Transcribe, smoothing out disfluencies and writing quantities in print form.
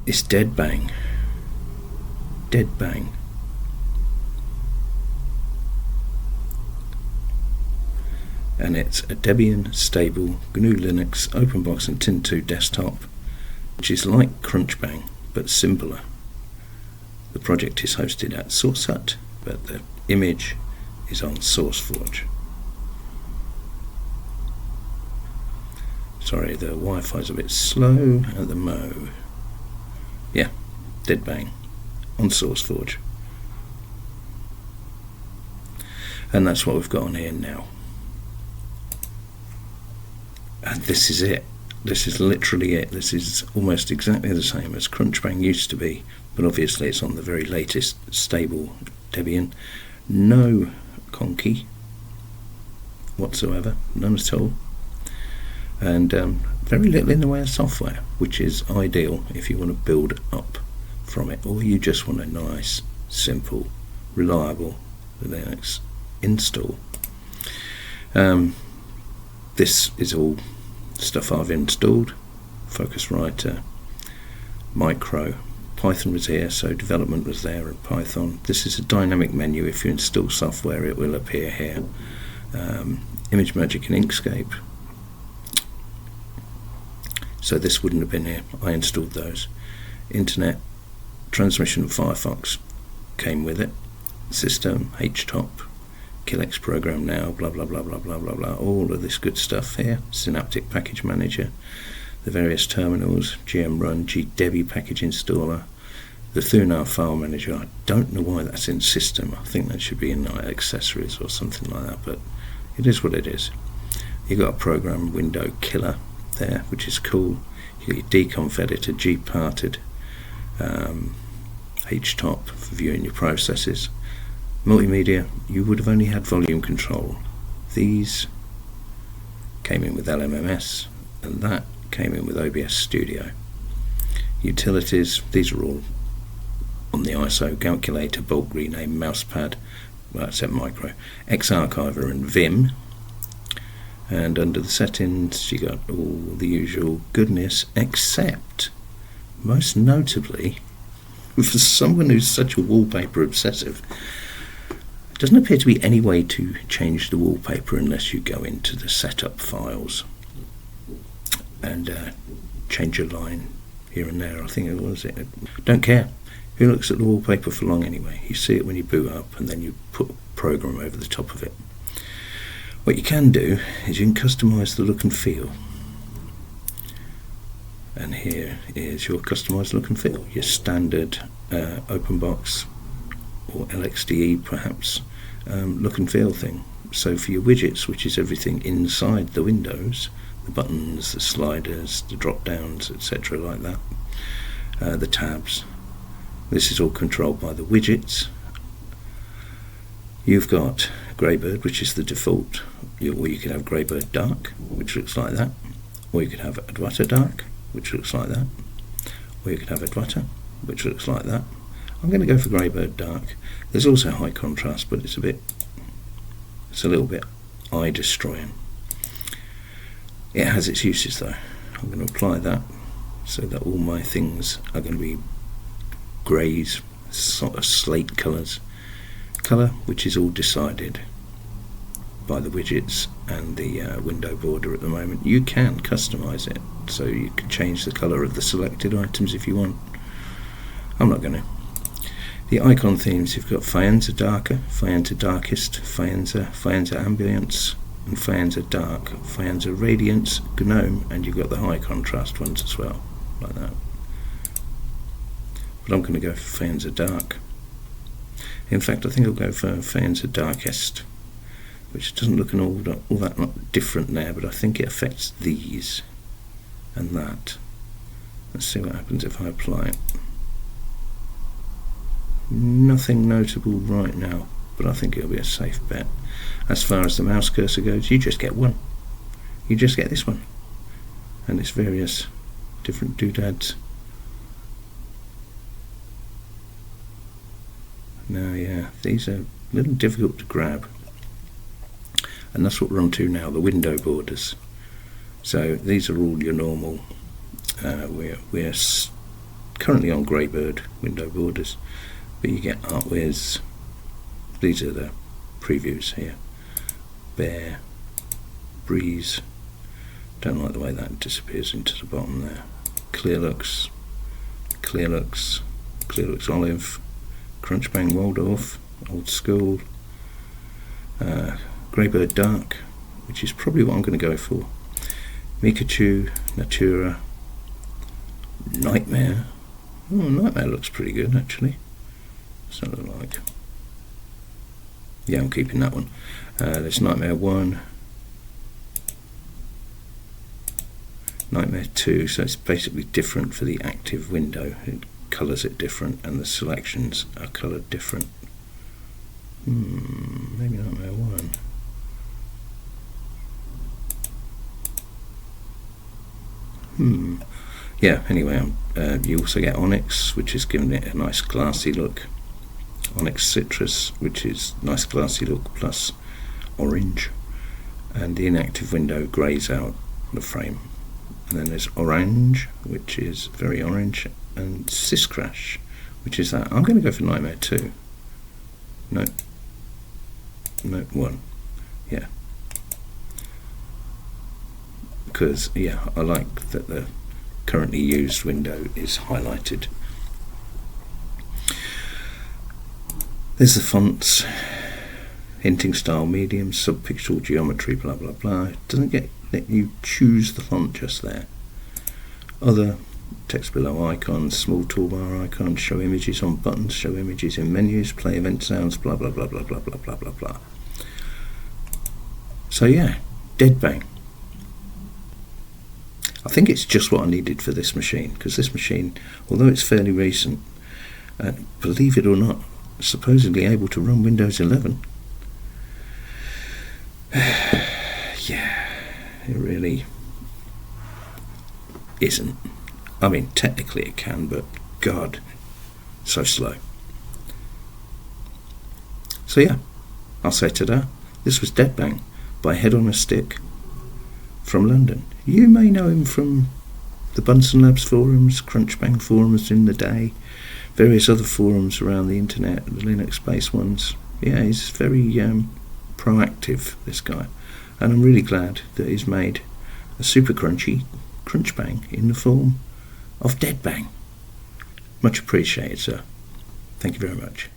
It's DeadBang. DeadBang. And it's a Debian stable GNU Linux OpenBox and Tin2 desktop, which is like Crunchbang but simpler. The project is hosted at SourceHut, but the image is on SourceForge. Sorry, the Wi-Fi is a bit slow at the mo. Yeah, DeadBang on SourceForge. And that's what we've got on here now. And this is it. This is literally it. This is almost exactly the same as Crunchbang used to be, but obviously it's on the very latest stable Debian. No conky whatsoever, none at all. And very little in the way of software, which is ideal if you want to build up from it, or you just want a nice, simple, reliable Linux install. This is all stuff I've installed. Focuswriter, Micro, Python was here, so development was there in Python. This is a dynamic menu. If you install software, it will appear here. ImageMagick and Inkscape. So this wouldn't have been here. I installed those. Internet, transmission of Firefox came with it. System, HTOP, Killex program now, blah blah blah blah blah blah blah. All of this good stuff here. Synaptic Package Manager, the various terminals, GMRun, GDebi package installer, the Thunar file manager. I don't know why that's in system. I think that should be in accessories or something like that, but it is what it is. You've got a program window killer there, which is cool. You got your deconf editor, gparted, HTOP for viewing your processes. Multimedia, you would have only had volume control. These came in with LMMS, and that came in with OBS Studio. Utilities, these are all on the ISO, calculator, bulk rename, mousepad, well, except Micro, Xarchiver and Vim. And under the settings you got all the usual goodness, except most notably for someone who's such a wallpaper obsessive, it doesn't appear to be any way to change the wallpaper unless you go into the setup files and change a line here and there. I think it was it. Don't care who looks at the wallpaper for long anyway. You see it when you boot up, and then you put a program over the top of it. What you can do is you can customize the look and feel. And here is your customized look and feel. Your standard OpenBox or LXDE perhaps look and feel thing. So for your widgets, which is everything inside the windows, the buttons, the sliders, the drop downs, etc. like that, the tabs, this is all controlled by the widgets. You've got Greybird, which is the default, or you could have Greybird Dark, which looks like that, or you could have Adwaita Dark, which looks like that, or you could have Adwaita, which looks like that. I'm going to go for Greybird Dark. There's also high contrast, but it's a little bit eye destroying. It has its uses though. I'm going to apply that so that all my things are going to be greys, sort of slate colours. Colour which is all decided by the widgets and the window border at the moment. You can customise it, so you can change the colour of the selected items if you want. I'm not going to. The icon themes, you've got Faenza Darker, Faenza Darkest, Faenza Ambience, and Faenza Dark, Faenza Radiance, Gnome, and you've got the high contrast ones as well, like that. But I'm going to go for Faenza Dark. In fact, I think I'll go for Faenza Darkest, which doesn't look all that not different there, but I think it affects these and that. Let's see what happens if I apply it. Nothing notable right now, but I think it'll be a safe bet. As far as the mouse cursor goes, you just get one. You just get this one, and its various different doodads. Now, yeah, these are a little difficult to grab, and that's what we're on to now, the window borders. So these are all your normal, we're currently on Greybird window borders, but you get Artwares. These are the previews here. Bear, Breeze. Don't like the way that disappears into the bottom there. Clearlooks, Clearlooks, Clearlooks Olive, Crunchbang Waldorf, old school. Greybird Dark, which is probably what I'm going to go for. Mikachu, Natura, Nightmare. Oh, Nightmare looks pretty good actually. What's that look like? Yeah, I'm keeping that one. There's Nightmare 1, Nightmare 2, so it's basically different for the active window. It colours it different and the selections are coloured different. Maybe Nightmare 1. Yeah, anyway, you also get Onyx, which is giving it a nice glassy look. Onyx Citrus, which is nice glassy look plus orange. And the inactive window greys out the frame. And then there's Orange, which is very orange, and Sis Crash, which is that. I'm going to go for Nightmare 2. No, 1. Yeah. Because, yeah, I like that the currently used window is highlighted. There's the fonts, hinting style, medium, subpixel geometry, blah blah blah. It doesn't let you choose the font just there. Other text below icons, small toolbar icons, show images on buttons, show images in menus, play event sounds, blah blah blah blah blah blah blah blah blah. So yeah, DeadBang. I think it's just what I needed for this machine, because this machine, although it's fairly recent, believe it or not, supposedly able to run Windows 11. Yeah, it really isn't. I mean, technically it can, but God, so slow. So yeah, I'll say ta-da. This was DeadBang by Head on a Stick from London. You may know him from the Bunsen Labs forums, Crunchbang forums in the day, various other forums around the internet, the Linux-based ones. Yeah, he's very proactive, this guy, and I'm really glad that he's made a super crunchy Crunchbang in the form of DeadBang. Much appreciated, sir. Thank you very much.